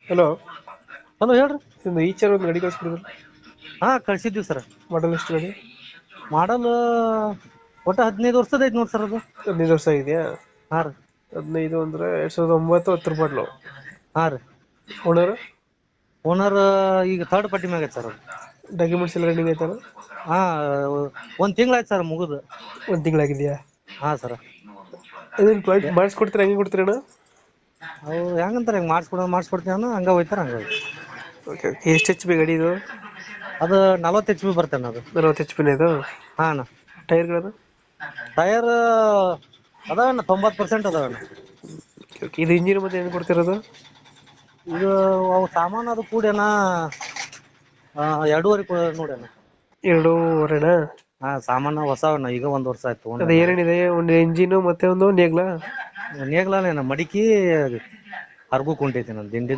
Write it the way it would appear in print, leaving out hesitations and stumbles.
Hello, hello ಹೇಳ್ರಿ. ಒಂದು ಈಚರ್ ಒಂದು ಗಾಡಿ ಕಳಿಸ್ಬಿಡಿದ್ರು. ಹಾ ಕಳ್ಸಿದ್ವಿ ಸರ್. ಮಾಡಲ್ ಎಷ್ಟು ಗಾಡಿ? ಮಾಡಲ್ ಒಟ್ಟು 15 ವರ್ಷದ ಐತಿ ನೋಡಿ ಸರ್ ಅದು. 15 ವರ್ಷ ಆಗಿದೆಯಾ? ಹಾ ರೀ. 15 ಅಂದ್ರೆ 2009 10 ಮಾಡಲು. ಹಾ ರೀ. ಓನರ್? ಓನರ್ ಈಗ ಥರ್ಡ್ ಪಾರ್ಟಿ ಮ್ಯಾಗ ಐತಿ ಸರ್ ಅದು. ಡಾಕ್ಯುಮೆಂಟ್ಸ್ ಎಲ್ಲ ರನ್ನಿಂಗ್ ಐತಲ್ಲ? ಹಾ, 1 ತಿಂಗಳಾಯ್ತು ಸರ್ ಮುಗಿದು. 1 ತಿಂಗಳಾಗಿದೆಯಾ? ಹಾ ಸರ್. ಅದನ್ನ ಮಾಡಿಸ್ಕೊಡ್ತೀರಾ, ಹೆಂಗೆ ಕೊಡ್ತೀರಣ್ಣ? ಅವು ಹೆಂಗಂತಾರೆ ಹೆಂಗ್ ಮಾಡಿಸ್ಕೊಡ್ತೀವಿ ಅನ್ನೋ ಹಂಗ ಹೋಯ್ತಾರ ಹಂಗ ಹೋಯ್ತು. Okay okay. ಎಷ್ಟು ಎಚ್ ಪಿ ಗಾಡಿ ಇದು? ಅದು 40 HP ಬರ್ತೇನೆ ಅದು. 40 ಎಚ್ ಪಿನ ಇದು? ಹಾ ಅಣ್ಣ. ಟೈರ್ಗಳು? ಟೈರ್ ಅದಾವಣ್ಣ, 90% ಅದಾವಣ್ಣ. ಇದು ಇಂಜಿನ್ ಮತ್ತೆ ಹೆಂಗೆ ಕೊಡ್ತಿರೋದು? ಇದು ಅವು ಸಾಮಾನು ಅದು ಕೂಡಿ ಅಣ್ಣ 2.5 ನೋಡಿ ಅಣ್ಣ. 2.5? ಹಾ, ಸಾಮಾನು ಹೊಸವಣ್ಣ, ಈಗ 1 ವರ್ಷ ಆಯ್ತು ಅದು ತಗೊಂಡು. ಏನೇನಿದೆ? ಒಂದು ಎಂಜಿನ್ ಮತ್ತೆ ಒಂದು ನೇಗ್ಲ? ನೇಗ್ಲಾನೇನ ಮಡಿಕಿ ಹರ್ಗು ಕುಂಟೈತಿ ನಂದು ದಿಂಡಿ.